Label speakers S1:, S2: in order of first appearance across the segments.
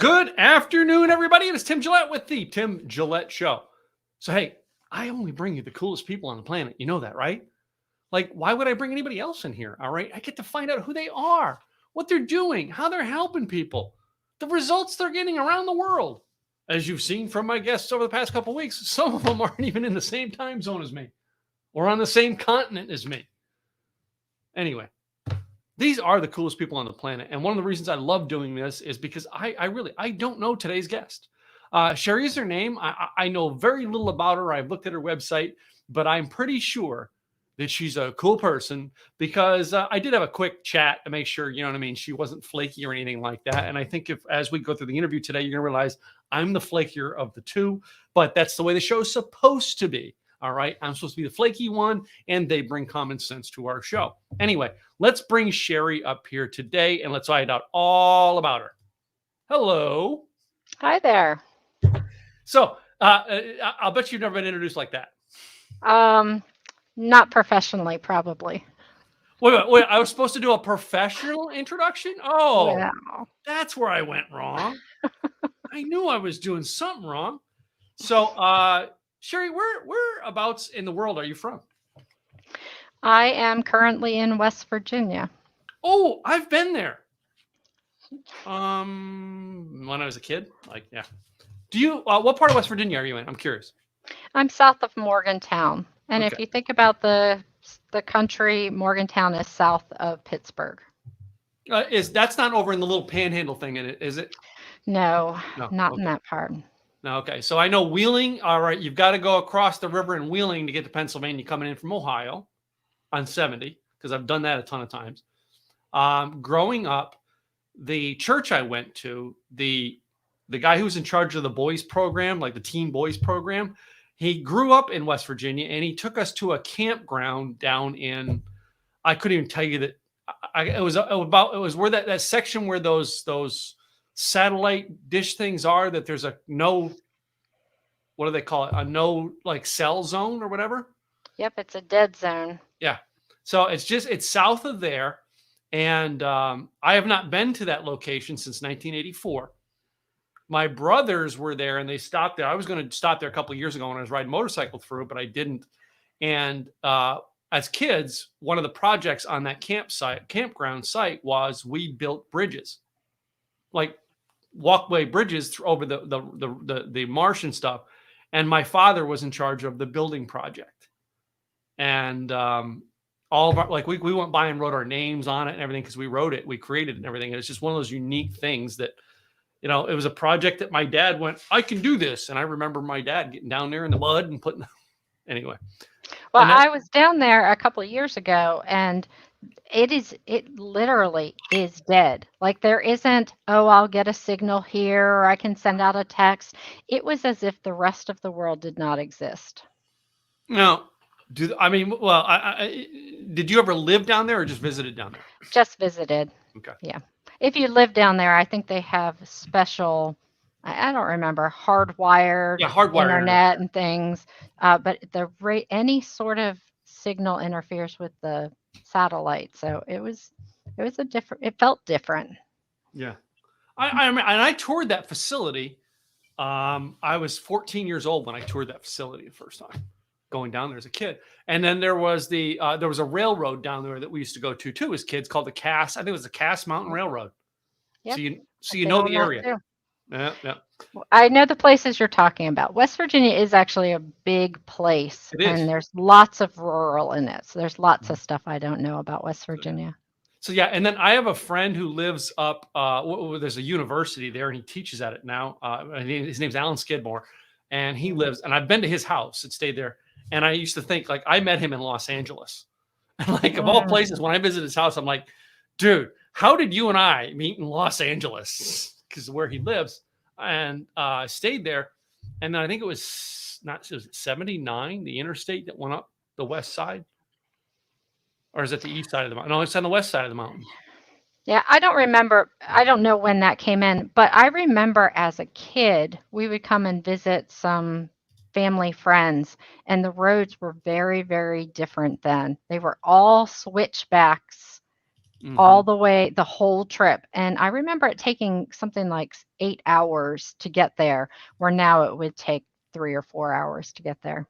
S1: Good afternoon, everybody. It is Tim Gillette with the Tim Gillette Show. So, hey, I only bring you the coolest people on the planet. You know that, right? Like, why would I bring anybody else in here? All right. I get to find out who they are, what they're doing, how they're helping people, the results they're getting around the world. As you've seen from my guests over the past couple of weeks, some of them aren't even in the same time zone as me or on the same continent as me. Anyway, these are the coolest people on the planet. And one of the reasons I love doing this is because I don't know today's guest. Cheris is her name. I know very little about her. I've looked at her website, but I'm pretty sure that she's a cool person because I did have a quick chat to make sure, you know what I mean, she wasn't flaky or anything like that. And I think as we go through the interview today, you're going to realize I'm the flakier of the two, but that's the way the show's supposed to be. All right. I'm supposed to be the flaky one, and they bring common sense to our show. Anyway, let's bring Cheri up here today and let's find out all about her. Hello.
S2: Hi there.
S1: So I'll bet you've never been introduced like that.
S2: Not professionally, probably.
S1: Wait. I was supposed to do a professional introduction? Oh,
S2: Wow.
S1: That's where I went wrong. I knew I was doing something wrong. So, Cheri, whereabouts in the world are you from?
S2: I am currently in West Virginia.
S1: Oh, I've been there. When I was a kid, yeah. Do you? What part of West Virginia are you in? I'm curious.
S2: I'm south of Morgantown, and
S1: Okay.
S2: if you think about the country, Morgantown is south of Pittsburgh.
S1: That's not over in the little panhandle thing in it, is it?
S2: No,
S1: No,
S2: not
S1: okay.
S2: in that part.
S1: No, okay. So I know Wheeling. All right, you've got to go across the river in Wheeling to get to Pennsylvania coming in from Ohio on 70, because I've done that a ton of times. Growing up, the church I went to, the guy who was in charge of the boys program, like the teen boys program, he grew up in West Virginia, and he took us to a campground down in, I couldn't even tell you that. It was where that section where those satellite dish things are, that there's a no, what do they call it? A no like cell zone or whatever.
S2: Yep, it's a dead zone.
S1: Yeah. So it's south of there. And I have not been to that location since 1984. My brothers were there and they stopped there. I was going to stop there a couple of years ago when I was riding motorcycle through, but I didn't. And as kids, one of the projects on that campground site was we built bridges, like walkway bridges over the marsh and stuff. And my father was in charge of the building project. And all of our, like, we went by and wrote our names on it and everything because we wrote it, we created it and everything. And it's just one of those unique things that, you know, it was a project that my dad went, I can do this. And I remember my dad getting down there in the mud and putting, anyway.
S2: Well, I was down there a couple of years ago, and it literally is dead. Like there isn't, oh, I'll get a signal here or I can send out a text. It was as if the rest of the world did not exist.
S1: No. Did you ever live down there or just visited down there?
S2: Just visited.
S1: Okay.
S2: Yeah. If you live down there, I think they have special, I don't remember, hardwired internet and things. But any sort of signal interferes with the satellite. So it felt different.
S1: Yeah. I toured that facility. I was 14 years old when I toured that facility the first time, going down there as a kid. And then there was there was a railroad down there that we used to go to too as kids called the Cass. I think it was the Cass Mountain Railroad.
S2: Yep.
S1: So you know the area. Yeah.
S2: I know the places you're talking about. West Virginia is actually a big place,
S1: and
S2: there's lots of rural in it. So there's lots of stuff I don't know about West Virginia.
S1: So yeah, and then I have a friend who lives up. There's a university there, and he teaches at it now. His name's Alan Skidmore, and he lives. And I've been to his house and stayed there. And I used to think, like, I met him in Los Angeles. And like, of all places, when I visit his house, I'm like, dude, how did you and I meet in Los Angeles? Because where he lives. And stayed there. And then I think it was 79, the interstate that went up the west side. Or is it the east side of the mountain? No, it's on the west side of the mountain.
S2: Yeah, I don't remember. I don't know when that came in. But I remember as a kid, we would come and visit some family friends, and the roads were very, very different then. They were all switchbacks all the way, the whole trip. And I remember it taking something like 8 hours to get there, where now it would take 3 or 4 hours to get there.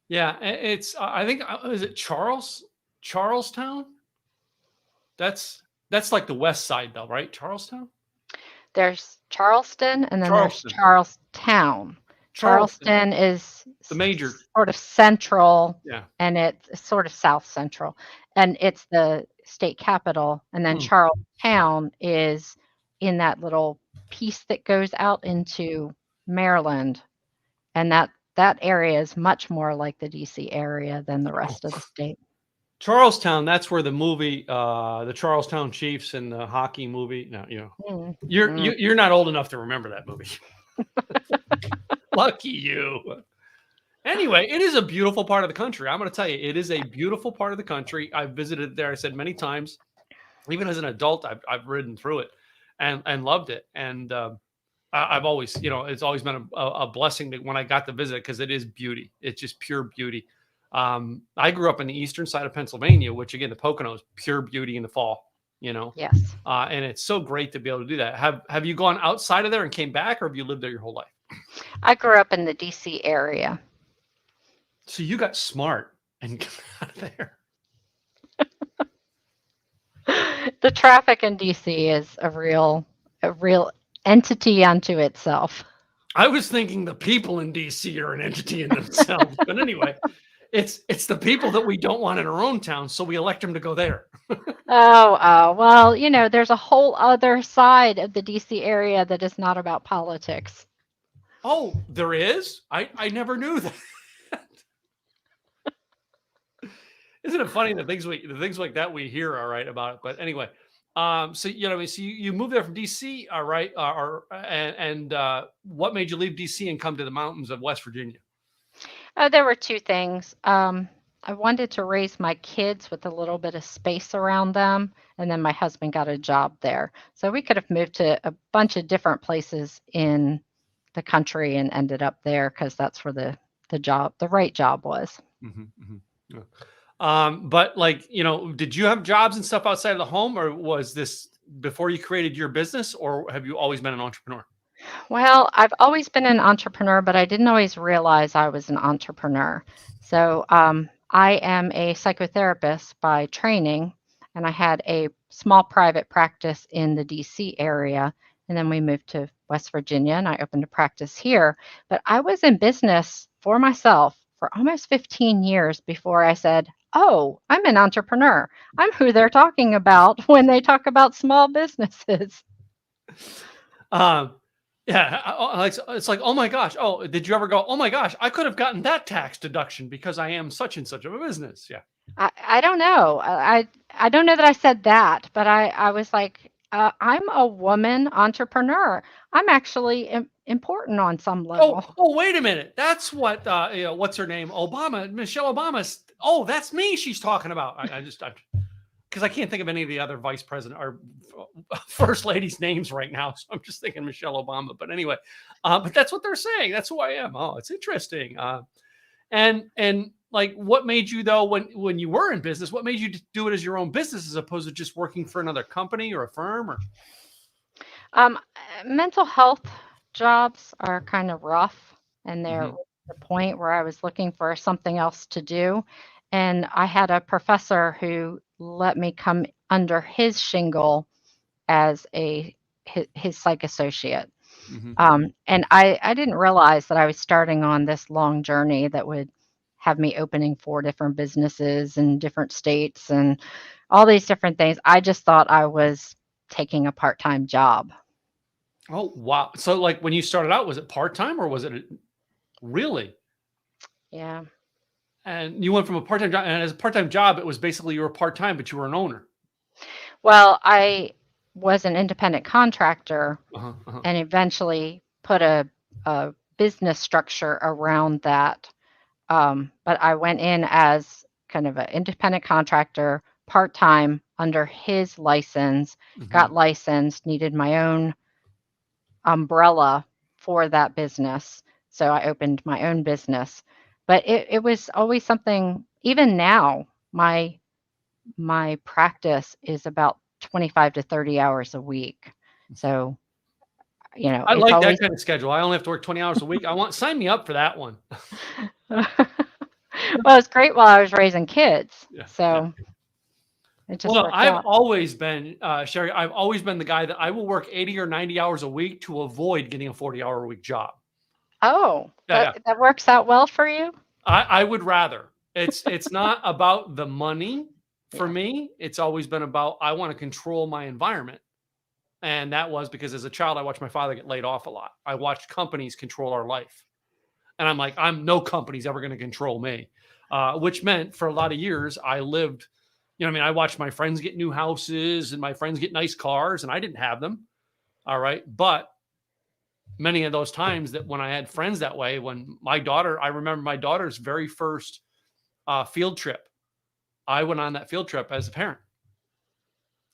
S1: Yeah, it's I think is it Charlestown? That's like the west side though, right? Charlestown?
S2: There's Charleston, and then there's
S1: Charleston.
S2: Charlestown. Charleston is
S1: the major
S2: sort of central,
S1: yeah,
S2: and it's sort of south central, and it's the state capital. And then Charlestown is in that little piece that goes out into Maryland, and that area is much more like the DC area than the rest of the state.
S1: Charlestown, that's where the movie, the Charlestown Chiefs and the hockey movie. No, you know, you're not old enough to remember that movie. Lucky you. Anyway, it is a beautiful part of the country. I'm going to tell you, it is a beautiful part of the country. I've visited there. I said many times, even as an adult, I've ridden through it and loved it. And I've always, you know, it's always been a blessing when I got to visit, because it is beauty. It's just pure beauty. I grew up in the eastern side of Pennsylvania, which again, the Poconos, pure beauty in the fall, you know?
S2: Yes.
S1: And it's so great to be able to do that. Have you gone outside of there and came back, or have you lived there your whole life?
S2: I grew up in the DC area.
S1: So you got smart and got out of there.
S2: The traffic in DC is a real entity unto itself.
S1: I was thinking the people in DC are an entity in themselves. But anyway, it's the people that we don't want in our own town, so we elect them to go there.
S2: Well, you know, there's a whole other side of the DC area that is not about politics.
S1: Oh, there is? I never knew that. Isn't it funny the things like that we hear, all right, about it? But anyway, so you know, so you moved there from DC, all right, and what made you leave DC and come to the mountains of West Virginia?
S2: There were two things. I wanted to raise my kids with a little bit of space around them, and then my husband got a job there, so we could have moved to a bunch of different places in the country and ended up there because that's where the right job was.
S1: Yeah. But like, you know, did you have jobs and stuff outside of the home, or was this before you created your business, or have you always been an entrepreneur?
S2: Well, I've always been an entrepreneur, but I didn't always realize I was an entrepreneur. So I am a psychotherapist by training, and I had a small private practice in the DC area. And then we moved to West Virginia, and I opened a practice here. But I was in business for myself for almost 15 years before I said, oh, I'm an entrepreneur. I'm who they're talking about when they talk about small businesses.
S1: Yeah, it's like, oh my gosh. Oh, did you ever go, oh my gosh, I could have gotten that tax deduction because I am such and such of a business. Yeah.
S2: I don't know. I don't know that I said that, but I was like, I'm a woman entrepreneur. I'm actually important on some level.
S1: Oh, wait a minute. That's what, you know, what's her name? Michelle Obama. Oh, that's me she's talking about. I because I can't think of any of the other vice president or first ladies' names right now. So I'm just thinking Michelle Obama. But anyway, but that's what they're saying. That's who I am. Oh, it's interesting. And like, what made you though, when you were in business, what made you do it as your own business as opposed to just working for another company or a firm? Or
S2: mental health jobs are kind of rough, and they're the point where I was looking for something else to do. And I had a professor who let me come under his shingle as his psych associate. And I didn't realize that I was starting on this long journey that would have me opening 4 different businesses in different states and all these different things. I just thought I was taking a part-time job.
S1: Oh, wow. So like when you started out, was it part-time or was it really?
S2: Yeah.
S1: And you went from a part-time job, and as a part-time job, it was basically you were part-time, but you were an owner.
S2: Well, I was an independent contractor and eventually put a business structure around that. But I went in as kind of an independent contractor, part-time under his license, got licensed, needed my own umbrella for that business. So I opened my own business. But it was always something, even now, my my practice is about 25 to 30 hours a week. So,
S1: I
S2: it's
S1: like that
S2: always
S1: kind of schedule. I only have to work 20 hours a week. Sign me up for that one.
S2: well, it's great while I was raising kids.
S1: Yeah.
S2: So it just
S1: Well,
S2: worked
S1: I've
S2: out.
S1: always been, Cheri, I've always been the guy that I will work 80 or 90 hours a week to avoid getting a 40-hour a week job.
S2: Oh,
S1: Yeah.
S2: that works out well for you?
S1: I would rather. It's not about the money for me. It's always been about, I want to control my environment. And that was because as a child, I watched my father get laid off a lot. I watched companies control our life. And I'm like, no company's ever going to control me. Which meant for a lot of years, I lived, I watched my friends get new houses and my friends get nice cars, and I didn't have them. All right. But many of those times that when I had friends that way, I remember my daughter's very first field trip. I went on that field trip as a parent.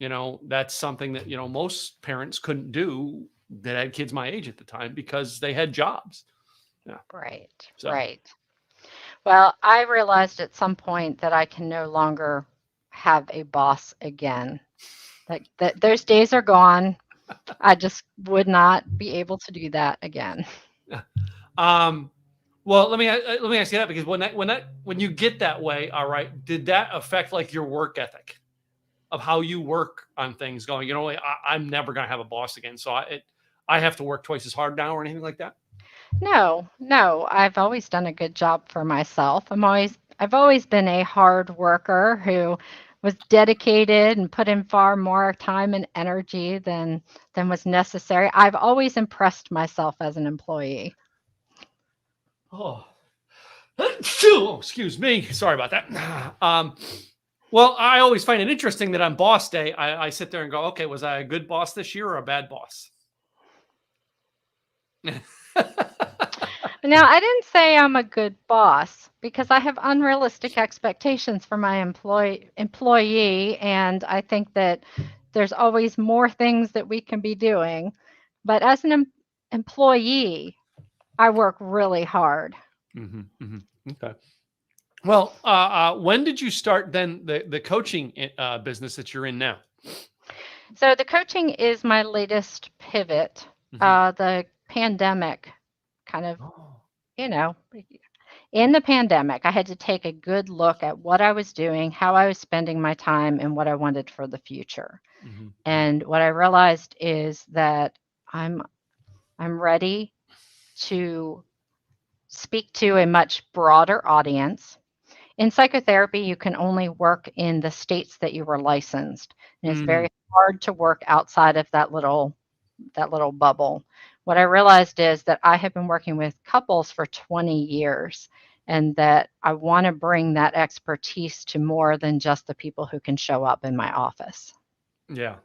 S1: That's something that, most parents couldn't do that had kids my age at the time because they had jobs. Yeah.
S2: Right.
S1: So.
S2: Right. Well, I realized at some point that I can no longer have a boss again. That those days are gone. I just would not be able to do that again.
S1: Well, let me ask you that, because when you get that way, all right, did that affect like your work ethic of how you work on things? Going, I'm never gonna have a boss again, so I have to work twice as hard now, or anything like that?
S2: No, I've always done a good job for myself. I've always been a hard worker who was dedicated and put in far more time and energy than was necessary. I've always impressed myself as an employee.
S1: Oh, excuse me. Sorry about that. Well, I always find it interesting that on boss day, I sit there and go, okay, was I a good boss this year or a bad boss?
S2: Now, I didn't say I'm a good boss because I have unrealistic expectations for my employee, and I think that there's always more things that we can be doing. But as an employee, I work really hard.
S1: Okay. Well, when did you start then the coaching business that you're in now?
S2: So the coaching is my latest pivot. The pandemic kind of, in the pandemic, I had to take a good look at what I was doing, how I was spending my time, and what I wanted for the future. And what I realized is that I'm ready to speak to a much broader audience. In psychotherapy, you can only work in the states that you were licensed, and it's very hard to work outside of that little bubble. What I realized is that I have been working with couples for 20 years, and that I want to bring that expertise to more than just the people who can show up in my office.
S1: Yeah.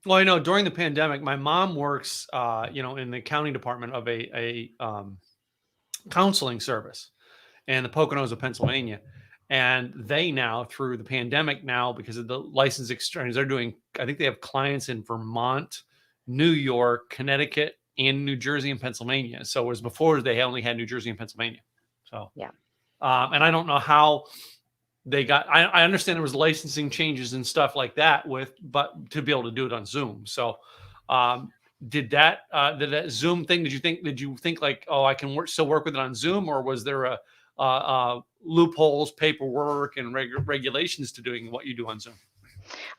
S1: Well, I know during the pandemic, my mom works, in the accounting department of a counseling service in the Poconos of Pennsylvania. And they now, through the pandemic now, because of the license exchange, I think they have clients in Vermont, New York, Connecticut, and New Jersey and Pennsylvania. So it was before they only had New Jersey and Pennsylvania. So,
S2: yeah. And
S1: I don't know how they got, I understand there was licensing changes and stuff like that but to be able to do it on Zoom. So, did that Zoom thing, did you think like, oh, I can still work with it on Zoom, or was there loopholes, paperwork, and regulations to doing what you do on Zoom?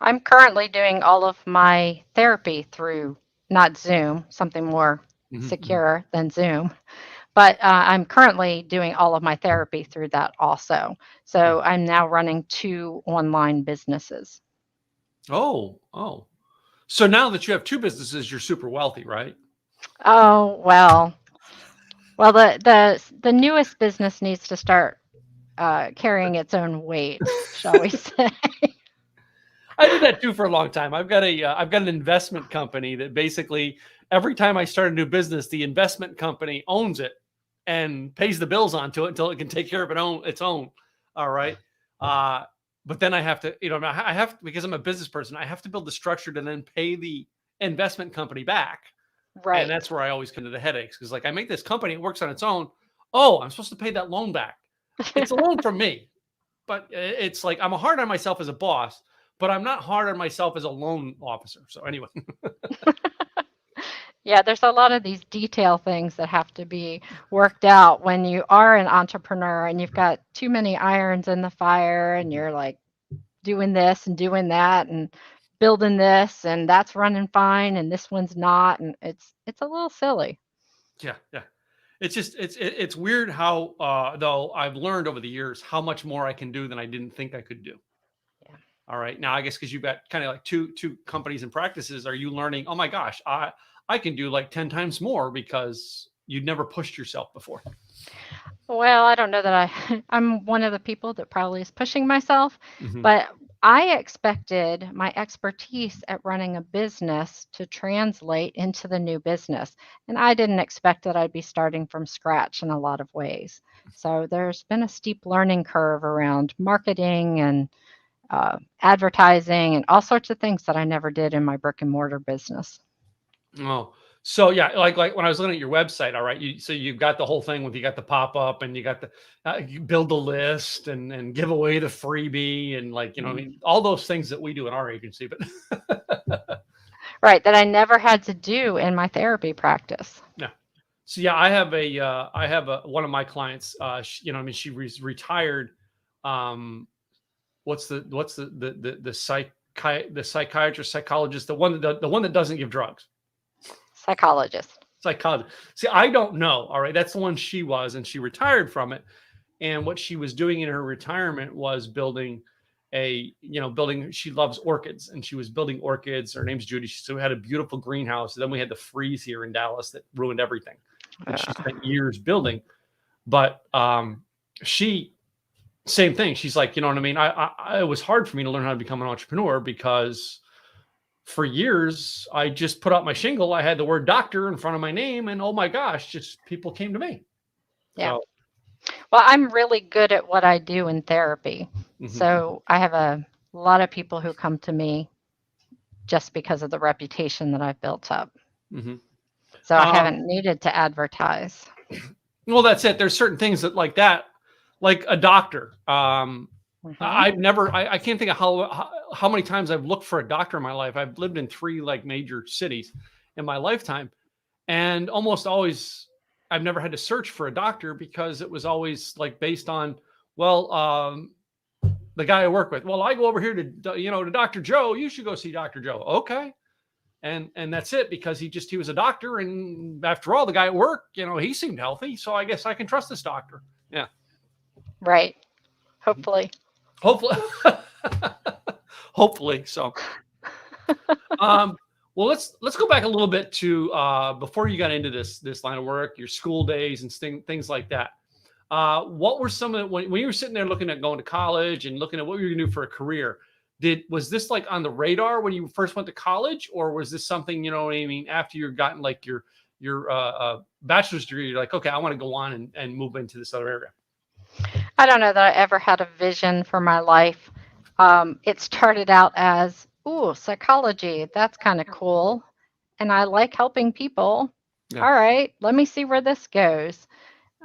S2: I'm currently doing all of my therapy through not Zoom, something more secure than Zoom. But I'm currently doing all of my therapy through that also. So I'm now running 2 online businesses.
S1: Oh. So now that you have 2 businesses, you're super wealthy, right?
S2: Oh, well, the newest business needs to start carrying its own weight, shall we say.
S1: I did that too for a long time. I've got an investment company that basically every time I start a new business, the investment company owns it and pays the bills onto it until it can take care of its own. All right. But then I have to, because I'm a business person, I have to build the structure to then pay the investment company back.
S2: Right.
S1: And that's where I always come to the headaches, because like I make this company, it works on its own. Oh, I'm supposed to pay that loan back. It's a loan from me. but it's like I'm hard on myself as a boss, but I'm not hard on myself as a loan officer. So anyway.
S2: Yeah, there's a lot of these detail things that have to be worked out when you are an entrepreneur and you've got too many irons in the fire and you're like doing this and doing that and building this and that's running fine and this one's not, and it's a little silly.
S1: Yeah, yeah. It's just it's weird how though I've learned over the years how much more I can do than I didn't think I could do.
S2: Yeah.
S1: All right. Now I guess because you've got kind of like two companies and practices, are you learning, oh my gosh, I can do like 10 times more because you'd never pushed yourself before?
S2: Well, I don't know that I'm one of the people that probably is pushing myself,
S1: Mm-hmm.
S2: but I expected my expertise at running a business to translate into the new business. And I didn't expect that I'd be starting from scratch in a lot of ways. So there's been a steep learning curve around marketing and advertising and all sorts of things that I never did in my brick and mortar business.
S1: Oh, so yeah, like when I was looking at your website, all right, you've got the whole thing with, you got the pop up and you got the you build the list and give away the freebie and like, I mean, all those things that we do in our agency, but
S2: right, that I never had to do in my therapy practice.
S1: Yeah. So yeah, I have one of my clients. I mean, she was retired. What's the psychiatrist, psychologist, the one that doesn't give drugs.
S2: Psychologist.
S1: See, I don't know. All right. That's the one she was, and she retired from it. And what she was doing in her retirement was building she loves orchids, and she was building orchids. Her name's Judy. She had a beautiful greenhouse. Then we had the freeze here in Dallas that ruined everything. And she spent years building, but same thing. She's like, you know what I mean? It was hard for me to learn how to become an entrepreneur because for years, I just put out my shingle. I had the word doctor in front of my name, and oh my gosh, just people came to me.
S2: Yeah. So, well, I'm really good at what I do in therapy. Mm-hmm. So I have a lot of people who come to me just because of the reputation that I've built up. Mm-hmm. So I haven't needed to advertise.
S1: Well, that's it. There's certain things that like a doctor. I can't think of how many times I've looked for a doctor in my life. I've lived in 3 like major cities in my lifetime, and almost always I've never had to search for a doctor because it was always like based on, the guy I work with. Well, I go over here to Dr. Joe. You should go see Dr. Joe. Okay. And that's it, because he was a doctor. And after all, the guy at work, he seemed healthy. So I guess I can trust this doctor. Yeah.
S2: Right. Hopefully.
S1: Hopefully. So, well, let's go back a little bit to before you got into this line of work, your school days and things like that. What were some of when you were sitting there looking at going to college and looking at what you were going to do for a career? Was this like on the radar when you first went to college, or was this something, after you've gotten like your bachelor's degree, you're like, okay, I want to go on and move into this other area?
S2: I don't know that I ever had a vision for my life. It started out as, psychology, that's kind of cool. And I like helping people. Yeah. All right, let me see where this goes.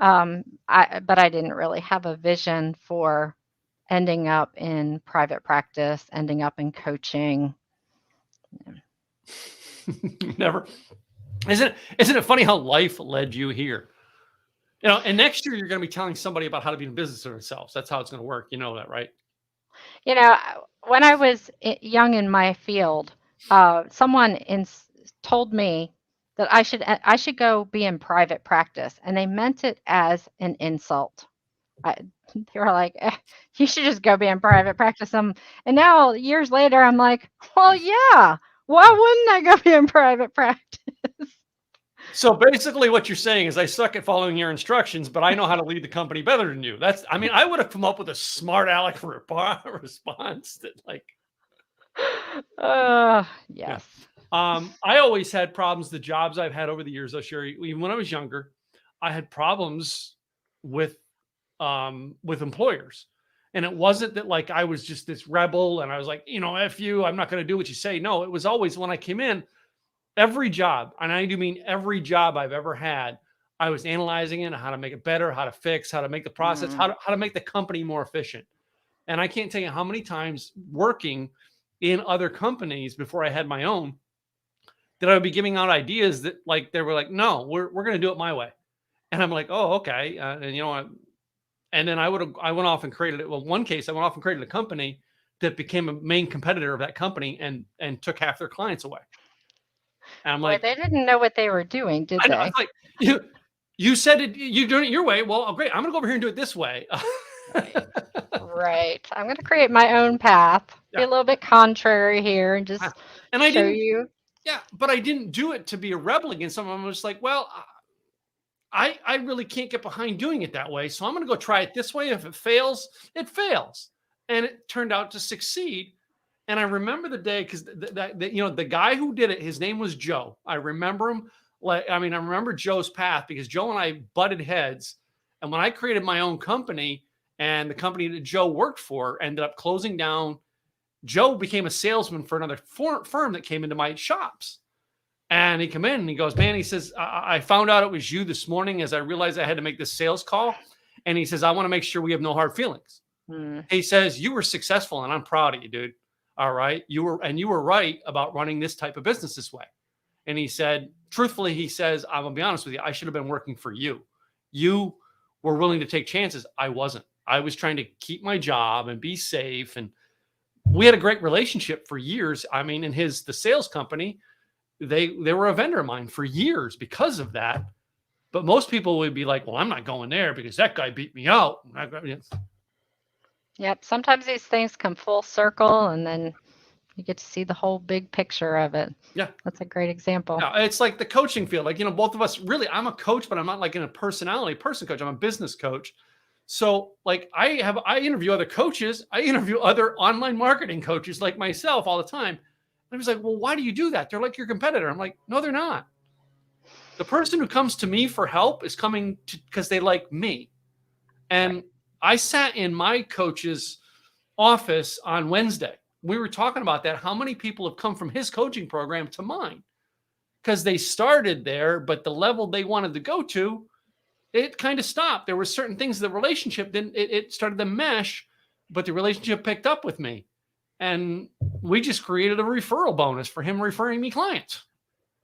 S2: But I didn't really have a vision for ending up in private practice, ending up in coaching.
S1: Never. Isn't it funny how life led you here? And next year you're going to be telling somebody about how to be in business for themselves. That's how it's going to work. You know that, right?
S2: When I was young in my field, someone told me that I should go be in private practice, and they meant it as an insult. They were like, you should just go be in private practice. And now years later, I'm like, well, yeah, why wouldn't I go be in private practice?
S1: So basically what you're saying is I suck at following your instructions, but I know how to lead the company better than you. I would have come up with a smart aleck response that like.
S2: Yes.
S1: I always had problems. The jobs I've had over the years, though, Cheri, even when I was younger, I had problems with employers. And it wasn't that like I was just this rebel and I was like, F you, I'm not going to do what you say. No, it was always when I came in, every job, and I do mean every job I've ever had, I was analyzing it, how to make it better, how to fix, how to make the process, how to make the company more efficient. And I can't tell you how many times working in other companies before I had my own that I would be giving out ideas that like, they were like, no, we're going to do it my way. And I'm like, oh, okay. And you know, and then I went off and created it. Well, one case I went off and created a company that became a main competitor of that company and took half their clients away. And I'm like,
S2: they didn't know what they were doing, did
S1: I know,
S2: they?
S1: it's like, you said it, you're doing it your way. Well, oh, great. I'm going to go over here and do it this way.
S2: Right. I'm going to create my own path, be a little bit contrary here and just
S1: and I
S2: show
S1: didn't,
S2: you.
S1: yeah, but I didn't do it to be a rebel against someone. I was like, well, I really can't get behind doing it that way. So I'm going to go try it this way. If it fails, it fails. And it turned out to succeed. And I remember the day because the guy who did it, his name was Joe. I remember him. I remember Joe's path because Joe and I butted heads. And when I created my own company and the company that Joe worked for ended up closing down, Joe became a salesman for another firm that came into my shops. And he came in and he goes, man, he says, I found out it was you this morning as I realized I had to make this sales call. And he says, I want to make sure we have no hard feelings. He says, you were successful and I'm proud of you, dude. All right. You were right about running this type of business this way. And he said, truthfully, he says, I'm going to be honest with you. I should have been working for you. You were willing to take chances. I wasn't. I was trying to keep my job and be safe. And we had a great relationship for years. I mean, in the sales company, they were a vendor of mine for years because of that. But most people would be like, well, I'm not going there because that guy beat me out.
S2: Yep. Sometimes these things come full circle and then you get to see the whole big picture of it.
S1: Yeah.
S2: That's a great example.
S1: Yeah, it's like the coaching field. Like, both of us really, I'm a coach, but I'm not like in a personality person coach. I'm a business coach. So like I interview other coaches. I interview other online marketing coaches like myself all the time. And I was like, well, why do you do that? They're like your competitor. I'm like, no, they're not. The person who comes to me for help is coming because they like me. And I sat in my coach's office on Wednesday. We were talking about that. How many people have come from his coaching program to mine? Because they started there, but the level they wanted to go to, it kind of stopped. There were certain things, the relationship didn't, it started to mesh, but the relationship picked up with me. And we just created a referral bonus for him referring me clients.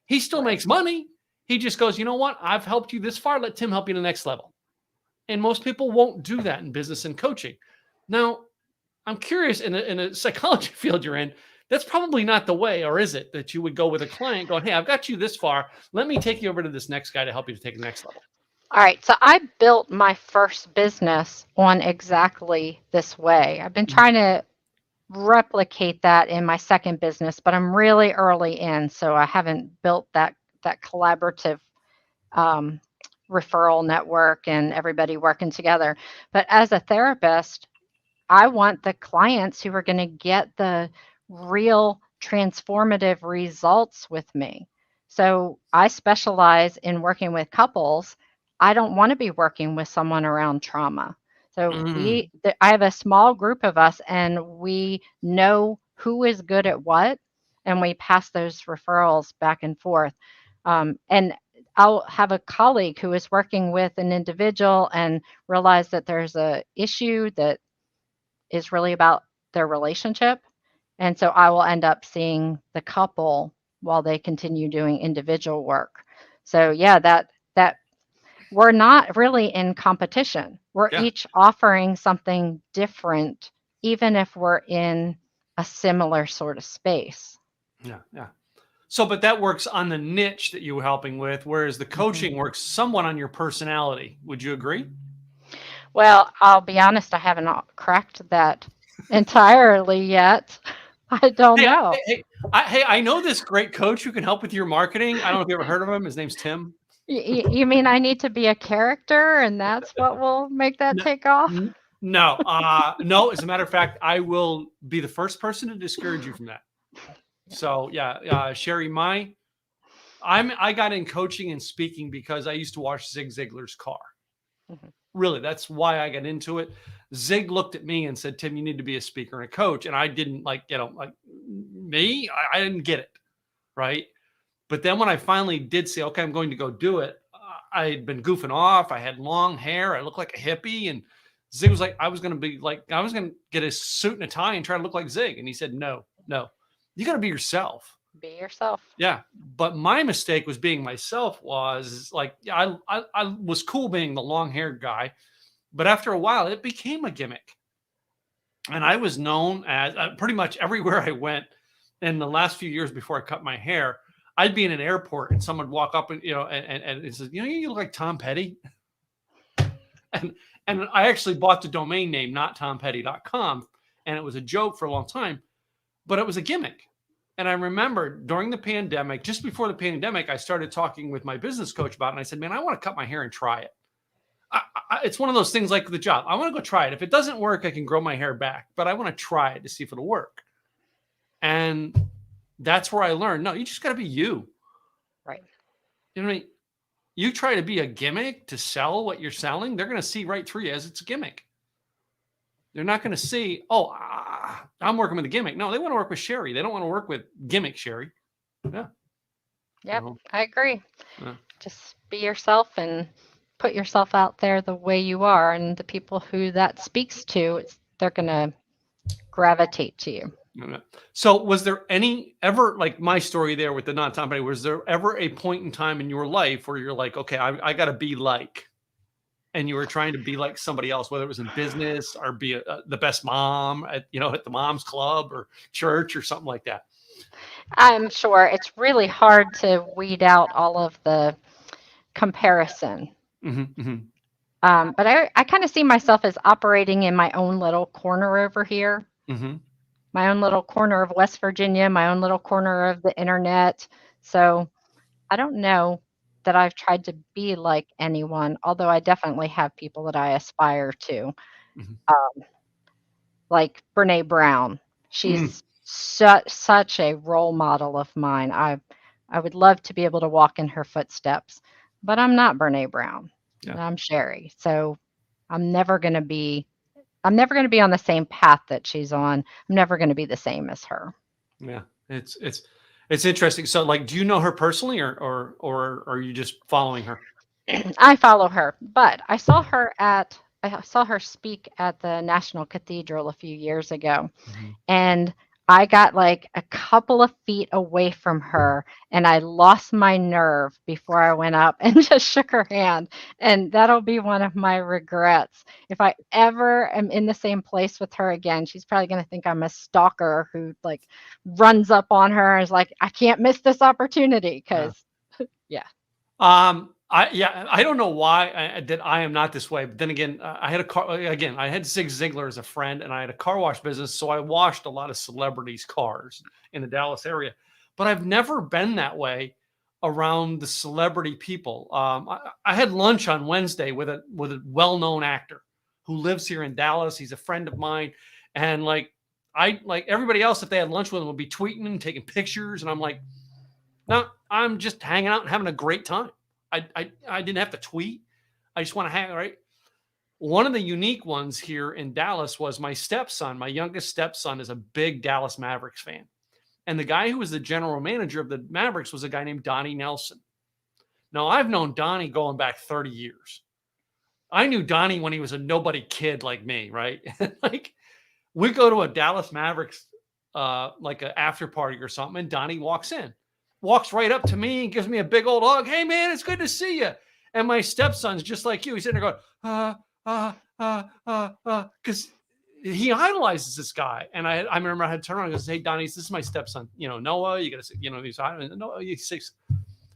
S1: He still makes money. He just goes, you know what? I've helped you this far. Let Tim help you to the next level. And most people won't do that in business and coaching. Now, I'm curious, in a psychology field you're in, that's probably not the way, or is it, that you would go with a client going, hey, I've got you this far. Let me take you over to this next guy to help you to take the next level.
S2: All right. So I built my first business on exactly this way. I've been trying to replicate that in my second business, but I'm really early in, so I haven't built that collaborative referral network and everybody working together. But as a therapist, I want the clients who are going to get the real transformative results with me. So I specialize in working with couples. I don't want to be working with someone around trauma. So I have a small group of us and we know who is good at what, and we pass those referrals back and forth. And I'll have a colleague who is working with an individual and realize that there's a issue that is really about their relationship. And so I will end up seeing the couple while they continue doing individual work. So yeah, that we're not really in competition. We're each offering something different, even if we're in a similar sort of space.
S1: Yeah. So, but that works on the niche that you were helping with, whereas the coaching works somewhat on your personality. Would you agree?
S2: Well, I'll be honest, I haven't cracked that entirely yet. I don't know.
S1: Hey, I know this great coach who can help with your marketing. I don't know if you ever heard of him. His name's Tim.
S2: You mean I need to be a character and that's what will make that take off?
S1: No, no. As a matter of fact, I will be the first person to discourage you from that. So yeah, Cheri, I got in coaching and speaking because I used to wash Zig Ziglar's car. Really, that's why I got into it. Zig looked at me and said, Tim, you need to be a speaker and a coach. And I didn't like me. I didn't get it. Right. But then when I finally did say, okay, I'm going to go do it, I had been goofing off. I had long hair. I looked like a hippie. And Zig was like, I was going to get a suit and a tie and try to look like Zig. And he said, no, you got to be yourself.
S2: Be yourself.
S1: Yeah. But my mistake was being myself was like, I was cool being the long haired guy, but after a while it became a gimmick. And I was known as pretty much everywhere I went in the last few years before I cut my hair. I'd be in an airport and someone would walk up and, and it says, you look like Tom Petty. And I actually bought the domain name, not tompetty.com. And it was a joke for a long time, but it was a gimmick. And I remember during the pandemic, just before the pandemic, I started talking with my business coach about it. And I said, man, I want to cut my hair and try it. It's one of those things like the job. I want to go try it. If it doesn't work, I can grow my hair back, but I want to try it to see if it'll work. And that's where I learned, no, you just got to be you.
S2: Right.
S1: You know what I mean? You try to be a gimmick to sell what you're selling, they're going to see right through you as it's a gimmick. They're not going to see, I'm working with a gimmick. No, they want to work with Cheri. They don't want to work with gimmick Cheri. Yeah.
S2: Yep, I agree. Yeah. Just be yourself and put yourself out there the way you are. And the people who that speaks to, they're going to gravitate to you.
S1: So was there ever like my story there with the non-Tom Petty, was there ever a point in time in your life where you're like, okay, I got to be like, and you were trying to be like somebody else, whether it was in business or be the best mom at the mom's club or church or something like that?
S2: I'm sure it's really hard to weed out all of the comparison.
S1: Mm-hmm, mm-hmm.
S2: But I kind of see myself as operating in my own little corner over here.
S1: Mm-hmm.
S2: My own little corner of West Virginia, my own little corner of the internet. So I don't know that I've tried to be like anyone, although I definitely have people that I aspire to. Mm-hmm. Like Brene Brown. She's such a role model of mine. I would love to be able to walk in her footsteps, but I'm not Brene Brown. Yeah. I'm Cheri. So I'm never going to be on the same path that she's on. I'm never going to be the same as her.
S1: Yeah, it's interesting. So, like, do you know her personally, or are you just following her?
S2: I follow her, but I saw her speak at the National Cathedral a few years ago, and I got like a couple of feet away from her and I lost my nerve before I went up and just shook her hand. And that'll be one of my regrets. If I ever am in the same place with her again, she's probably going to think I'm a stalker who like runs up on her and is like, I can't miss this opportunity. Cause yeah.
S1: I don't know why I am not this way, but then again, I had Zig Ziglar as a friend and I had a car wash business. So I washed a lot of celebrities' cars in the Dallas area, but I've never been that way around the celebrity people. I had lunch on Wednesday with a well-known actor who lives here in Dallas. He's a friend of mine. And like everybody else, if they had lunch with him, would be tweeting and taking pictures. And I'm like, no, I'm just hanging out and having a great time. I didn't have to tweet. I just want to hang, right? One of the unique ones here in Dallas was my stepson. My youngest stepson is a big Dallas Mavericks fan. And the guy who was the general manager of the Mavericks was a guy named Donnie Nelson. Now, I've known Donnie going back 30 years. I knew Donnie when he was a nobody kid like me, right? Like, we go to a Dallas Mavericks, like an after party or something, and Donnie walks right up to me and gives me a big old hug. Hey, man, it's good to see you. And my stepson's just like you. He's sitting there going, because he idolizes this guy. And I remember I had to turn around and go, hey, Donnie, this is my stepson. Noah, you got to say, these, no, he's 6.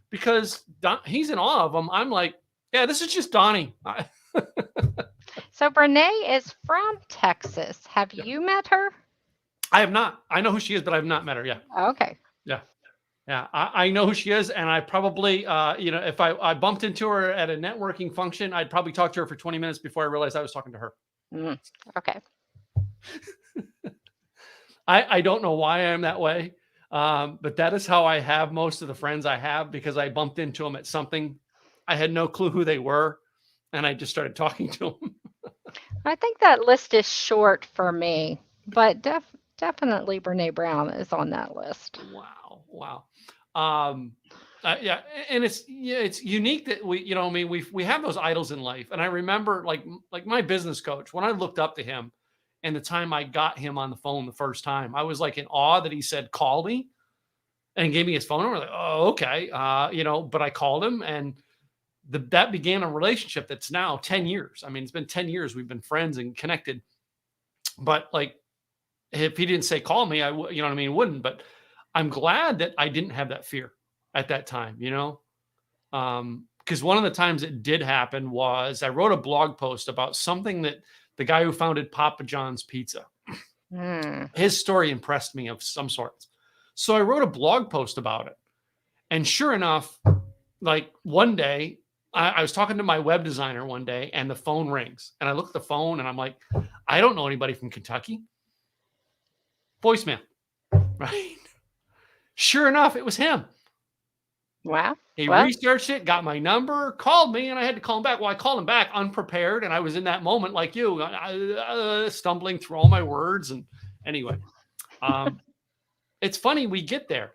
S1: Because he's in awe of him. I'm like, yeah, this is just Donnie.
S2: So Brene is from Texas. Have you met her?
S1: I have not. I know who she is, but I have not met her. Yeah.
S2: Okay.
S1: Yeah. Yeah, I know who she is, and I probably, if I bumped into her at a networking function, I'd probably talk to her for 20 minutes before I realized I was talking to her.
S2: Okay.
S1: I don't know why I'm that way, but that is how I have most of the friends I have, because I bumped into them at something. I had no clue who they were, and I just started talking to them.
S2: I think that list is short for me, but definitely Brene Brown is on that list.
S1: Wow. Yeah, and it's unique that we, I mean, we have those idols in life, and I remember like my business coach, when I looked up to him, and the time I got him on the phone the first time, I was like in awe that he said, "Call me," and gave me his phone number. Like, oh, okay, but I called him, and that began a relationship that's now 10 years. I mean, it's been 10 years we've been friends and connected. But like, if he didn't say call me, you know what I mean, wouldn't. But I'm glad that I didn't have that fear at that time, because one of the times it did happen was I wrote a blog post about something that the guy who founded Papa John's Pizza, his story impressed me of some sorts. So I wrote a blog post about it. And sure enough, like one day, I was talking to my web designer one day, and the phone rings. And I look at the phone and I'm like, I don't know anybody from Kentucky. Voicemail, right? Sure enough, it was him.
S2: Wow.
S1: He researched it, got my number, called me, and I had to call him back. Well, I called him back unprepared, and I was in that moment like you, stumbling through all my words. And anyway, it's funny we get there.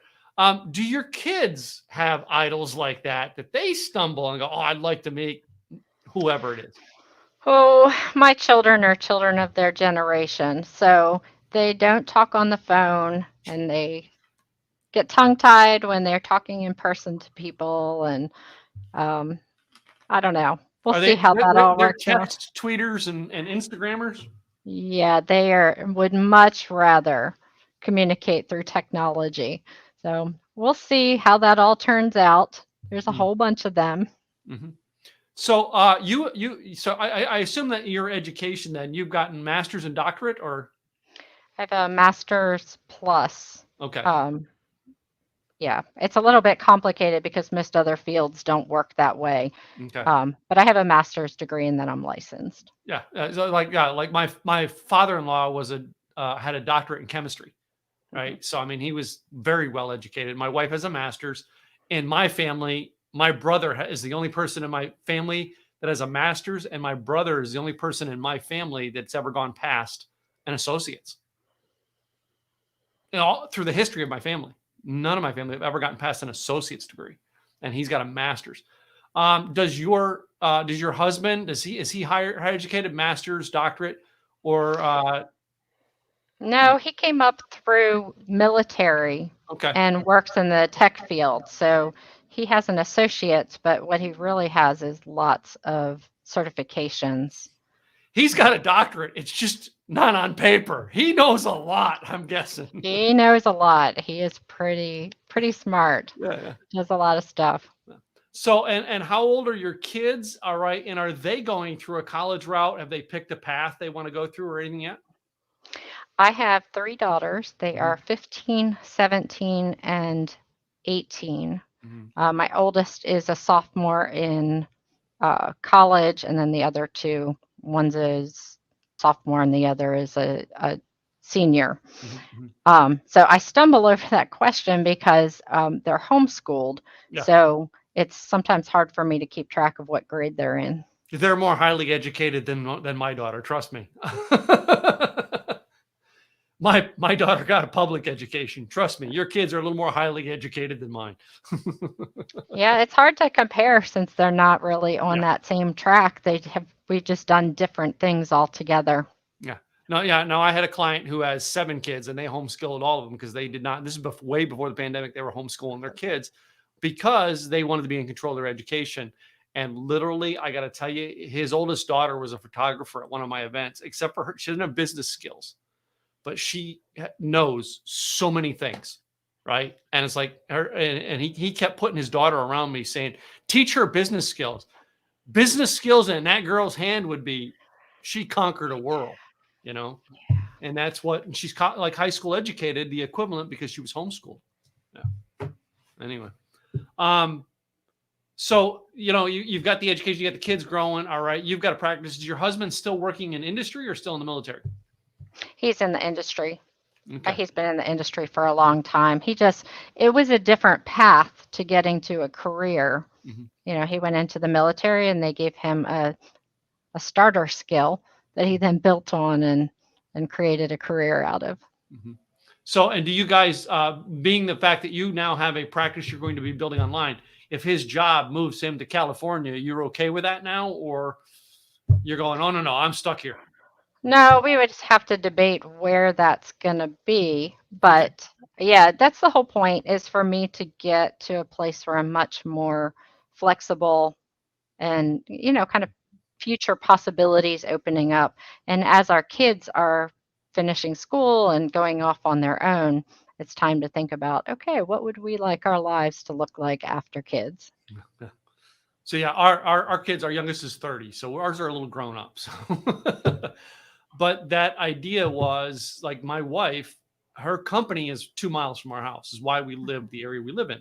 S1: Do your kids have idols like that they stumble and go, oh, I'd like to meet whoever it is?
S2: Oh, my children are children of their generation, so they don't talk on the phone, and they get tongue-tied when they're talking in person to people, and I don't know. We'll see how that all works out.
S1: Text tweeters and Instagrammers?
S2: Yeah, would much rather communicate through technology. So we'll see how that all turns out. There's a whole bunch of them.
S1: Mm-hmm. So so I assume that your education then, you've gotten master's and doctorate, or?
S2: I have a master's plus.
S1: Okay.
S2: Yeah, it's a little bit complicated because most other fields don't work that way.
S1: Okay.
S2: But I have a master's degree and then I'm licensed.
S1: Yeah. So like my father-in-law had a doctorate in chemistry, right? Mm-hmm. So, I mean, he was very well educated. My wife has a master's. In my family, my brother is the only person in my family that has a master's, and my brother is the only person in my family that's ever gone past an associate's. All through the history of my family, none of my family have ever gotten past an associate's degree, and he's got a master's. Does your husband, is he higher educated, master's, doctorate, or?
S2: No, he came up through military. Okay. And works in the tech field. So he has an associate's, but what he really has is lots of certifications.
S1: He's got a doctorate. It's just not on paper. He knows a lot, I'm guessing.
S2: He knows a lot. He is pretty smart.
S1: Yeah.
S2: Does a lot of stuff.
S1: So, and how old are your kids? All right. And are they going through a college route? Have they picked a path they want to go through or anything yet?
S2: I have 3 daughters. They are 15, 17, and 18. Mm-hmm. My oldest is a sophomore in college, and then the other 2, one's a sophomore and the other is a senior. Mm-hmm. So I stumble over that question because they're homeschooled. Yeah. So it's sometimes hard for me to keep track of what grade they're in.
S1: They're more highly educated than my daughter. Trust me. My daughter got a public education. Trust me, your kids are a little more highly educated than mine.
S2: Yeah, it's hard to compare since they're not really on that same track. We've just done different things altogether.
S1: Yeah. No, I had a client who has 7 kids, and they homeschooled all of them because they did not. This is way before the pandemic. They were homeschooling their kids because they wanted to be in control of their education. And literally, I got to tell you, his oldest daughter was a photographer at one of my events, except for her, she doesn't have business skills. But she knows so many things, right? And it's like her, and he kept putting his daughter around me saying, teach her business skills. Business skills in that girl's hand would be, she conquered a world, Yeah. And that's what, she's like high school educated, the equivalent, because she was homeschooled. Yeah. Anyway. So, you've got the education, you got the kids growing. All right. You've got to practice. Is your husband still working in industry or still in the military?
S2: He's in the industry. Okay. He's been in the industry for a long time. It was a different path to getting to a career. Mm-hmm. He went into the military and they gave him a starter skill that he then built on and created a career out of.
S1: Mm-hmm. So, and do you guys, being the fact that you now have a practice you're going to be building online, if his job moves him to California, you're okay with that now? Or you're going, oh, no, I'm stuck here?
S2: No, we would just have to debate where that's going to be. But yeah, that's the whole point, is for me to get to a place where I'm much more flexible and, kind of future possibilities opening up. And as our kids are finishing school and going off on their own, it's time to think about, okay, what would we like our lives to look like after kids?
S1: So yeah, our kids, our youngest is 30, so ours are a little grown up. So but that idea was like, my wife, her company is 2 miles from our house, is why we live the area we live in.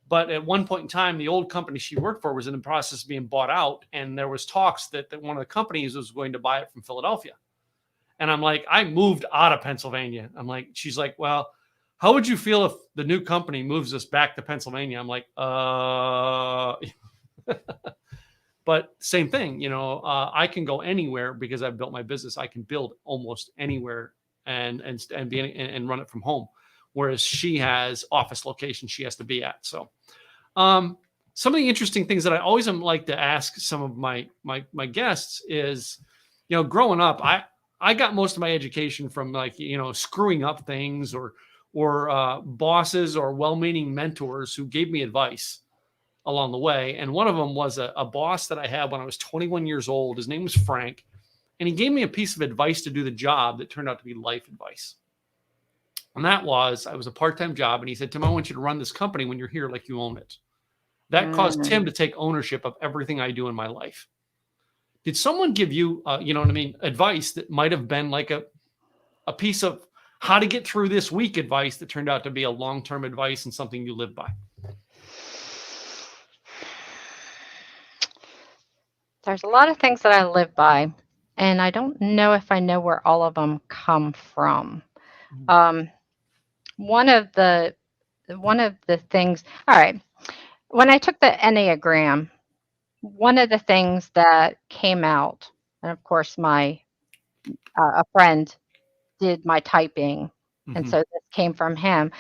S1: But at one point in time, the old company she worked for was in the process of being bought out. And there was talks that one of the companies was going to buy it from Philadelphia. And I'm like, I moved out of Pennsylvania. She's like, well, how would you feel if the new company moves us back to Pennsylvania? I'm like, but same thing, I can go anywhere because I've built my business. I can build almost anywhere and run it from home. Whereas she has office locations she has to be at. So, some of the interesting things that I always like to ask some of my guests is, growing up, I got most of my education from screwing up things or bosses or well-meaning mentors who gave me advice along the way. And one of them was a boss that I had when I was 21 years old. His name was Frank, and he gave me a piece of advice to do the job that turned out to be life advice. And that was, I was a part-time job. And he said, Tim, I want you to run this company when you're here like you own it. That caused Tim to take ownership of everything I do in my life. Did someone give you, advice that might have been like a piece of how to get through this week advice that turned out to be a long-term advice and something you live by?
S2: There's a lot of things that I live by, and I don't know if I know where all of them come from. One of the things, all right, when I took the Enneagram, one of the things that came out, and of course a friend did my typing, and so this came from him.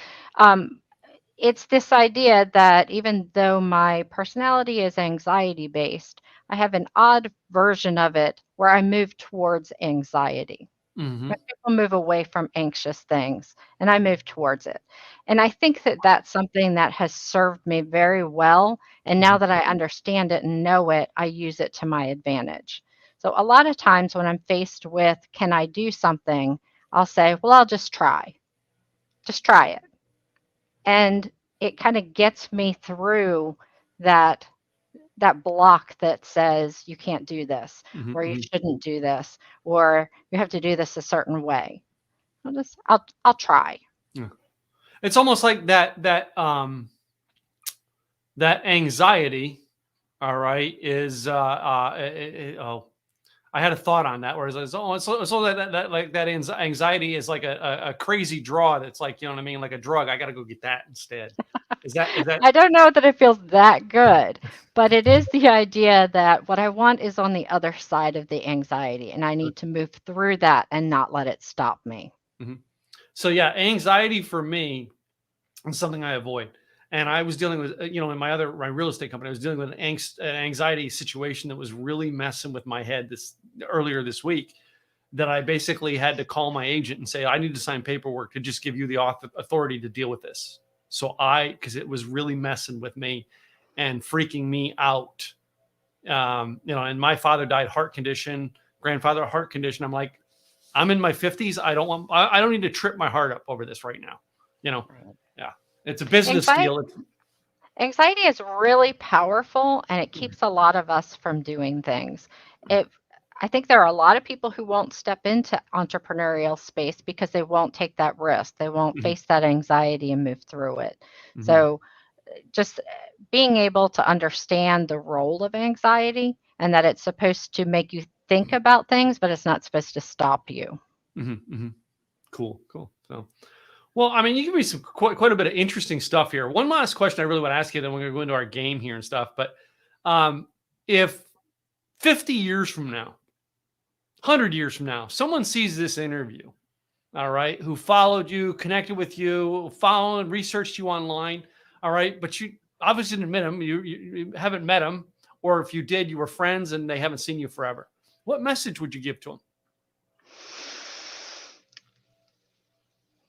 S2: It's this idea that even though my personality is anxiety based, I have an odd version of it where I move towards anxiety. Most people move away from anxious things, and I move towards it. And I think that that's something that has served me very well. And now that I understand it and know it, I use it to my advantage. So a lot of times when I'm faced with, can I do something? I'll say, well, I'll just try. Just try it. And it kind of gets me through that block that says you can't do this, or you shouldn't do this, or you have to do this a certain way. I'll try.
S1: Yeah. It's almost like that anxiety, all right, is I had a thought on that, whereas that anxiety is like a crazy draw. That's like, like a drug. I got to go get that instead. Is that?
S2: I don't know that it feels that good, but it is the idea that what I want is on the other side of the anxiety, and I need to move through that and not let it stop me.
S1: So yeah, anxiety for me is something I avoid. And I was dealing with, in my real estate company, I was dealing with an anxiety situation that was really messing with my head earlier this week, that I basically had to call my agent and say, I need to sign paperwork to just give you the authority to deal with this. So because it was really messing with me and freaking me out. And my father died heart condition, grandfather heart condition. I'm like, I'm in my 50s. I don't need to trip my heart up over this right now. Yeah. It's a business deal.
S2: Anxiety is really powerful, and it keeps a lot of us from doing things. I think there are a lot of people who won't step into entrepreneurial space because they won't take that risk. They won't face that anxiety and move through it. So just being able to understand the role of anxiety, and that it's supposed to make you think about things, but it's not supposed to stop you.
S1: Cool. So, well, I mean, you give me some quite a bit of interesting stuff here. One last question I really want to ask you, then we're going to go into our game here and stuff. But if 50 years from now, 100 years from now, someone sees this interview, all right, who followed you, connected with you, followed, researched you online, all right, but obviously didn't meet him. You haven't met him, or if you did, you were friends and they haven't seen you forever. What message would you give to him?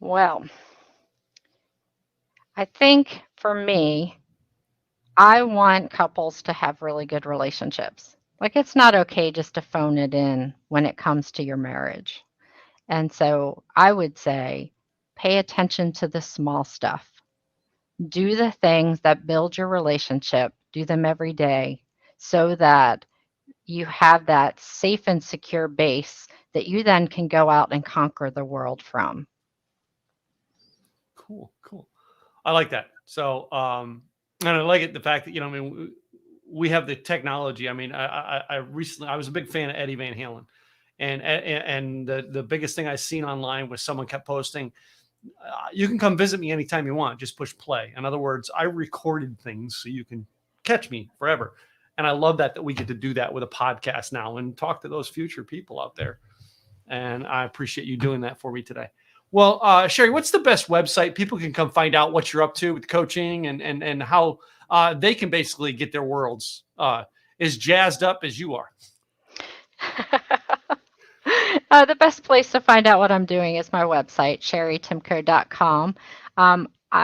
S2: Well, I think for me, I want couples to have really good relationships. Like, it's not okay just to phone it in when it comes to your marriage. And so I would say, pay attention to the small stuff. Do the things that build your relationship, do them every day so that you have that safe and secure base that you then can go out and conquer the world from.
S1: Cool. I like that. So, and I like it, the fact that, I mean, we have the technology. I mean, I recently, I was a big fan of Eddie Van Halen, and the biggest thing I seen online was someone kept posting, you can come visit me anytime you want. Just push play. In other words, I recorded things so you can catch me forever. And I love that we get to do that with a podcast now and talk to those future people out there. And I appreciate you doing that for me today. Well, Cheri, what's the best website people can come find out what you're up to with coaching and how they can basically get their worlds as jazzed up as you are?
S2: The best place to find out what I'm doing is my website, cheritimko.com.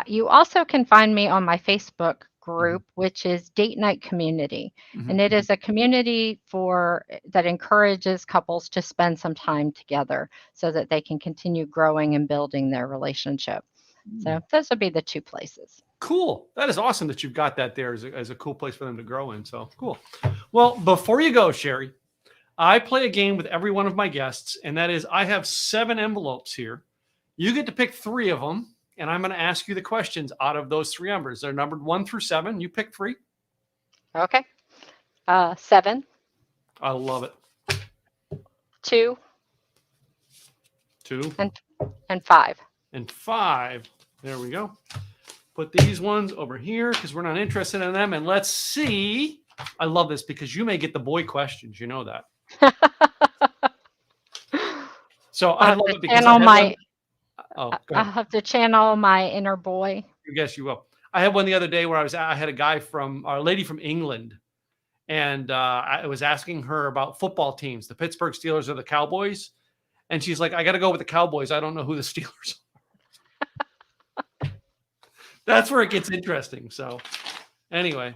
S2: You also can find me on my Facebook group, which is Date Night Community. And it is a community that encourages couples to spend some time together so that they can continue growing and building their relationship. So those would be the two places.
S1: Cool. That is awesome that you've got that there as a cool place for them to grow in. So cool. Well, before you go, Cheri, I play a game with every one of my guests, and that is I have 7 envelopes here. You get to pick 3 of them, and I'm going to ask you the questions out of those 3 numbers. They're numbered 1 through 7. You pick 3.
S2: Okay. 7.
S1: I love it.
S2: 2.
S1: 2.
S2: And 5.
S1: And 5. There we go. Put these ones over here because we're not interested in them. And let's see. I love this because you may get the boy questions. You know that. So I love it because
S2: I'll have to channel my inner boy.
S1: I guess you will. I had one the other day where I had a guy a lady from England, and I was asking her about football teams, the Pittsburgh Steelers or the Cowboys. And she's like, I got to go with the Cowboys. I don't know who the Steelers are. That's where it gets interesting. So anyway.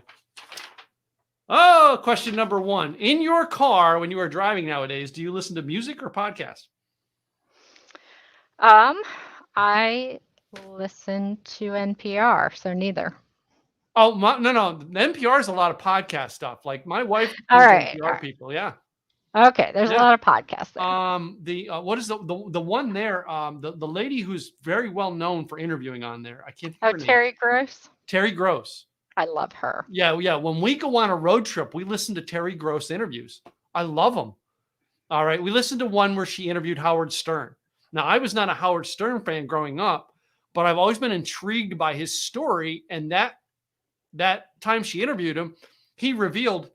S1: Oh, question number 1. In your car, when you are driving nowadays, do you listen to music or podcast?
S2: I listen to NPR, so neither.
S1: Oh, no. NPR is a lot of podcast stuff. Like my wife,
S2: NPR
S1: people. Yeah.
S2: Okay, there's a lot of podcasts there.
S1: What is the one there? The lady who's very well known for interviewing on there. I can't think of her name.
S2: Terry Gross.
S1: Terry Gross.
S2: I love her.
S1: Yeah. When we go on a road trip, we listen to Terry Gross interviews. I love them. All right. We listened to one where she interviewed Howard Stern. Now, I was not a Howard Stern fan growing up, but I've always been intrigued by his story. And that time she interviewed him, he revealed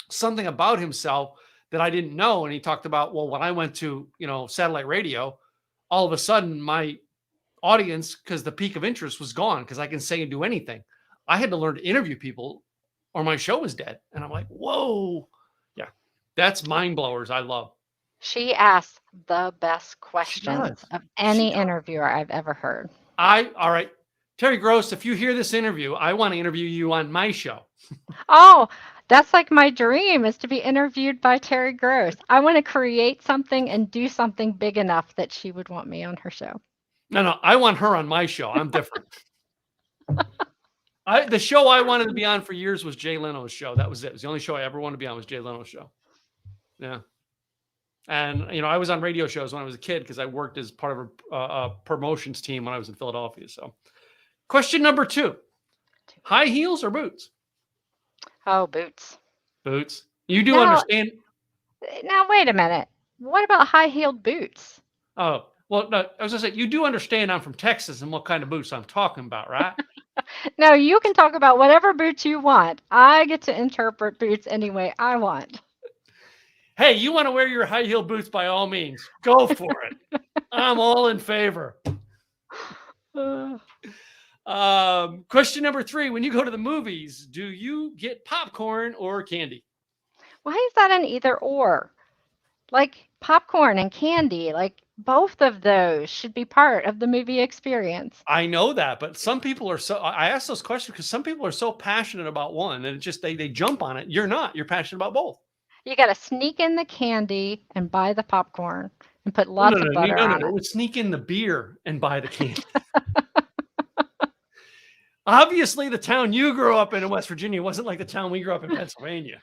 S1: something about himself that I didn't know. And he talked about, well, when I went to, satellite radio, all of a sudden my audience, because the peak of interest was gone because I can say and do anything. I had to learn to interview people or my show was dead. And I'm like, whoa. Yeah, that's mind blowers. I love.
S2: She asks the best questions of any interviewer I've ever heard.
S1: All right. Terry Gross, if you hear this interview, I want to interview you on my show.
S2: Oh, that's like my dream is to be interviewed by Terry Gross. I want to create something and do something big enough that she would want me on her show.
S1: No, I want her on my show. I'm different. The show I wanted to be on for years was Jay Leno's show. That was it. It was the only show I ever wanted to be on was Jay Leno's show. Yeah. And, I was on radio shows when I was a kid because I worked as part of a promotions team when I was in Philadelphia. So question number 2, high heels or boots?
S2: Oh, boots.
S1: Boots. You do understand.
S2: Now, wait a minute. What about high-heeled boots?
S1: Oh, well, no, I was going to say, you do understand I'm from Texas and what kind of boots I'm talking about, right?
S2: No, you can talk about whatever boots you want. I get to interpret boots any way I want.
S1: Hey, you want to wear your high-heeled boots by all means. Go for it. I'm all in favor. Question number 3. When you go to the movies, do you get popcorn or candy?
S2: Why is that an either or? Like popcorn and candy, like both of those should be part of the movie experience.
S1: I know that, but some people are so, I ask those questions because some people are so passionate about one and it just, they jump on it. You're not, you're passionate about both.
S2: You got to sneak in the candy and buy the popcorn and put lots of butter on it.
S1: It would sneak in the beer and buy the candy. Obviously, the town you grew up in West Virginia wasn't like the town we grew up in Pennsylvania.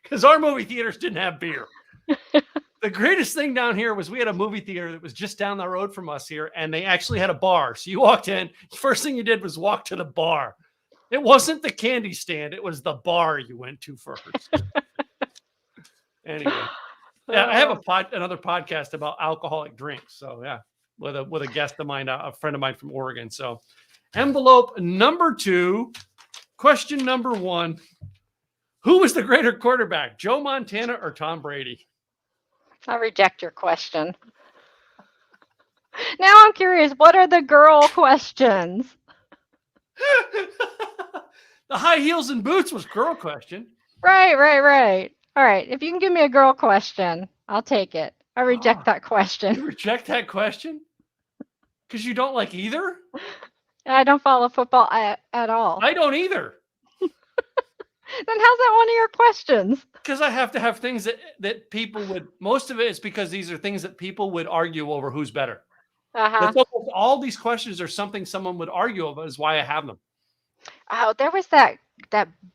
S1: Because our movie theaters didn't have beer. The greatest thing down here was we had a movie theater that was just down the road from us here, and they actually had a bar. So you walked in, first thing you did was walk to the bar. It wasn't the candy stand. It was the bar you went to first. Anyway, yeah, I have another podcast about alcoholic drinks. So yeah, with a guest of mine, a friend of mine from Oregon. So envelope number 2, question number 1. Who was the greater quarterback, Joe Montana or Tom Brady?
S2: I reject your question. Now I'm curious, what are the girl questions?
S1: The high heels and boots was girl question.
S2: Right. All right. If you can give me a girl question, I'll take it. I reject that question.
S1: You reject that question? Because you don't like either?
S2: I don't follow football at all.
S1: I don't either.
S2: Then how's that one of your questions?
S1: Because I have to have things that people would, most of it is because these are things that people would argue over who's better.
S2: Uh-huh.
S1: All these questions are something someone would argue over, is why I have them.
S2: Oh, there was that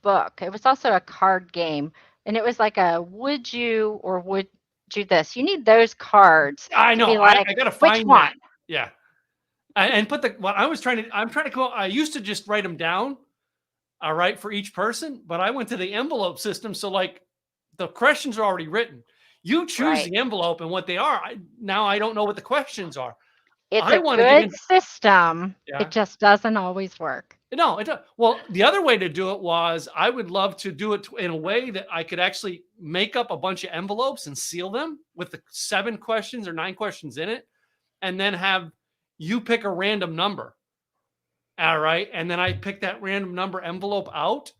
S2: book. It was also a card game. And it was like a would you or would you this. You need those cards.
S1: I know.
S2: Like,
S1: I got to find
S2: which one?
S1: That. Yeah. And put I'm trying to come up, I used to just write them down. All right, for each person, but I went to the envelope system. So like the questions are already written. You choose the envelope and what they are. Now I don't know what the questions are.
S2: It's a good system. Yeah. It just doesn't always work.
S1: No, it does. Well, the other way to do it was I would love to do it in a way that I could actually make up a bunch of envelopes and seal them with the 7 questions or 9 questions in it, and then have you pick a random number. All right. And then I pick that random number envelope out,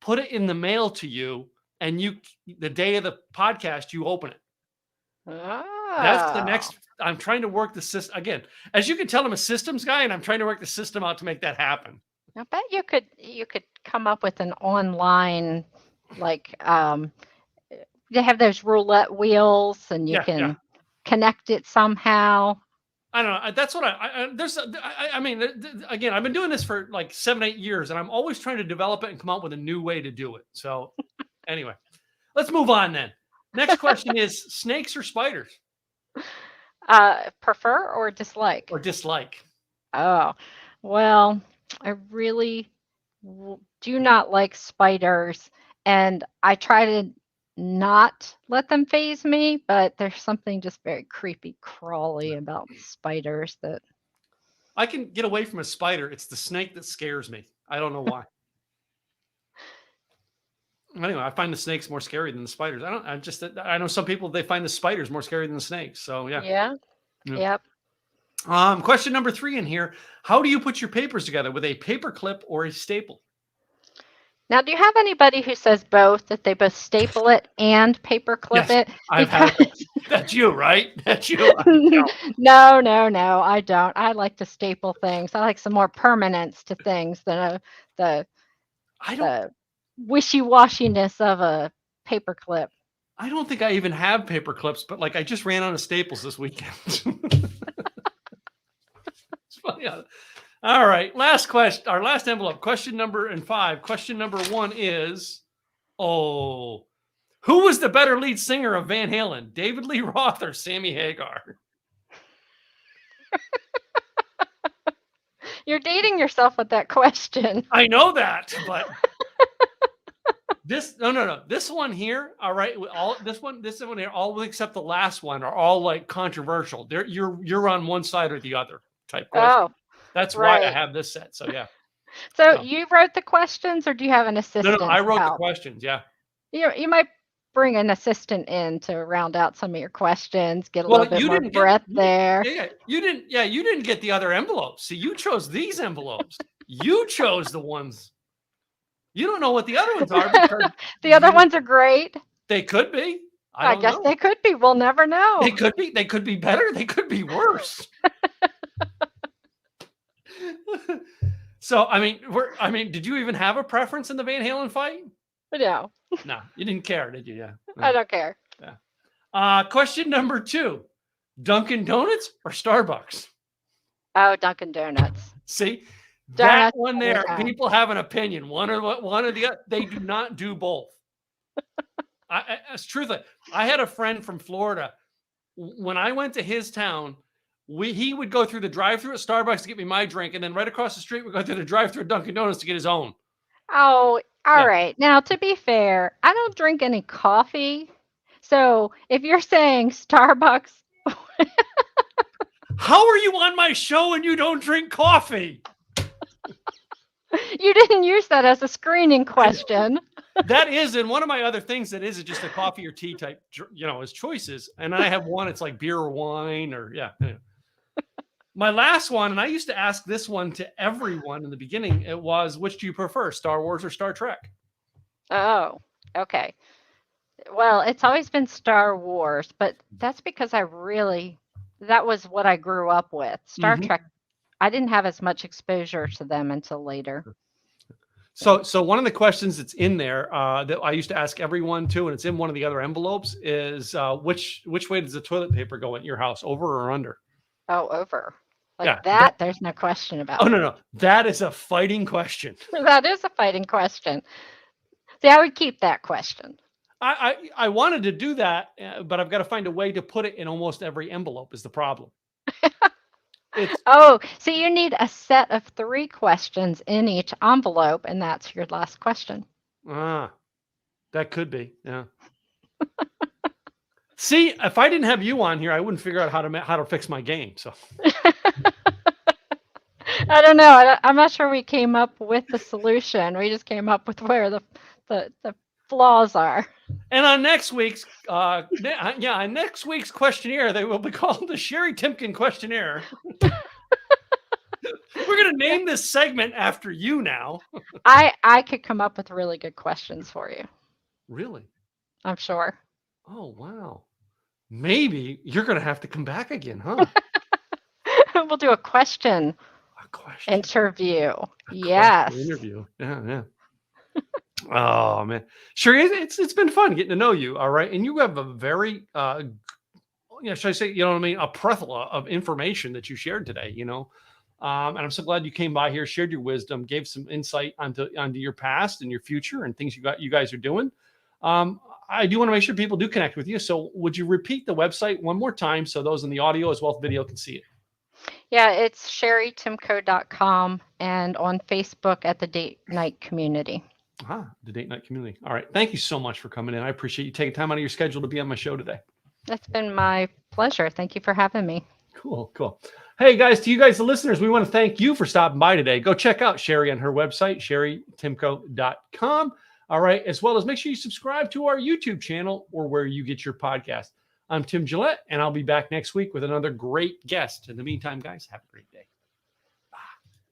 S1: put it in the mail to you, and the day of the podcast, you open it. That's the next. I'm trying to work the system. Again, as you can tell, I'm a systems guy, and I'm trying to work the system out to make that happen.
S2: I bet you could come up with an online, like, they have those roulette wheels, and you can connect it somehow.
S1: I don't know. That's what I mean, again, I've been doing this for like 7-8 years, and I'm always trying to develop it and come up with a new way to do it. So anyway, let's move on then. Next question is snakes or spiders?
S2: Prefer or dislike?
S1: Or dislike.
S2: Oh, well, I really do not like spiders, and I try to not let them faze me, but there's something just very creepy crawly about spiders that
S1: I can get away from a spider. It's the snake that scares me. I don't know why. Anyway, I find the snakes more scary than the spiders. I know some people, they find the spiders more scary than the snakes. So yeah.
S2: Yep.
S1: Question number 3 in here. How do you put your papers together, with a paper clip or a staple?
S2: Now, do you have anybody who says both, that they both staple it and paper clip it?
S1: That's you, right? That's you.
S2: No, I don't. I like to staple things. I like some more permanence to things than the wishy-washiness of a paper clip.
S1: I don't think I even have paper clips, but like I just ran out of staples this weekend. It's funny. All right. Last question, our last envelope, question number 5. Question number 1 is, who was the better lead singer of Van Halen, David Lee Roth or Sammy Hagar?
S2: You're dating yourself with that question.
S1: I know that, but no. This one here, all right, this one here, all except the last one are all like controversial. You're on one side or the other type question. Oh. That's why I have this set. So yeah.
S2: So you wrote the questions, or do you have an assistant?
S1: No, I wrote the questions. Yeah.
S2: You might bring an assistant in to round out some of your questions, get a little bit more breath there.
S1: Yeah, you didn't get the other envelopes. See, you chose these envelopes. You chose the ones. You don't know what the other ones are.
S2: The other ones are great.
S1: They could be.
S2: I guess they could be. We'll never know.
S1: They could be. They could be better. They could be worse. So, I mean, did you even have a preference in the Van Halen fight?
S2: No.
S1: No, you didn't care, did you? Yeah. No.
S2: I don't care.
S1: Yeah. Question number 2: Dunkin' Donuts or Starbucks?
S2: Oh, Dunkin' Donuts.
S1: See, that one there. People have an opinion. One or the other. They do not do both. It's truthfully. I had a friend from Florida. When I went to his town, he would go through the drive-thru at Starbucks to get me my drink, and then right across the street, we'd go through the drive-thru at Dunkin' Donuts to get his own.
S2: Oh, all right. Now, to be fair, I don't drink any coffee. So if you're saying Starbucks.
S1: How are you on my show and you don't drink coffee?
S2: You didn't use that as a screening question.
S1: That is, and one of my other things that is just a coffee or tea type, as choices. And I have one, it's like beer or wine or, Anyway. My last one, and I used to ask this one to everyone in the beginning, it was, which do you prefer, Star Wars or Star Trek?
S2: Oh, okay. Well, it's always been Star Wars, but that's because that was what I grew up with. Star Trek, I didn't have as much exposure to them until later.
S1: So one of the questions that's in there that I used to ask everyone too, and it's in one of the other envelopes, is which way does the toilet paper go at your house, over or under?
S2: Oh, over. That, there's no question about.
S1: Oh, no. That is a fighting question.
S2: That is a fighting question. See, I would keep that question.
S1: I wanted to do that, but I've got to find a way to put it in almost every envelope is the problem.
S2: So you need a set of 3 questions in each envelope, and that's your last question.
S1: That could be, yeah. See, if I didn't have you on here, I wouldn't figure out how to fix my game. So
S2: I don't know. I'm not sure we came up with the solution. We just came up with where the flaws are. And
S1: on next week's questionnaire, they will be called the Cheri Timken questionnaire. We're going to name this segment after you now.
S2: I could come up with really good questions for you.
S1: Really?
S2: I'm sure.
S1: Oh, wow. Maybe you're going to have to come back again, huh?
S2: We'll do a question interview. Yes.
S1: Interview. Yeah. Oh, man. Cheri, it's been fun getting to know you, all right? And you have a very, should I say, a plethora of information that you shared today, and I'm so glad you came by here, shared your wisdom, gave some insight onto your past and your future and things you guys are doing. I do want to make sure people do connect with you. So would you repeat the website one more time so those in the audio as well as video can see it?
S2: Yeah, it's cheritimko.com and on Facebook at the Date Night Community.
S1: The Date Night Community. All right. Thank you so much for coming in. I appreciate you taking time out of your schedule to be on my show today.
S2: It's been my pleasure. Thank you for having me.
S1: Cool. Hey, guys, to you guys, the listeners, we want to thank you for stopping by today. Go check out Cheri on her website, cheritimko.com. All right. As well as make sure you subscribe to our YouTube channel or where you get your podcast. I'm Tim Gillette, and I'll be back next week with another great guest. In the meantime, guys, have a great day.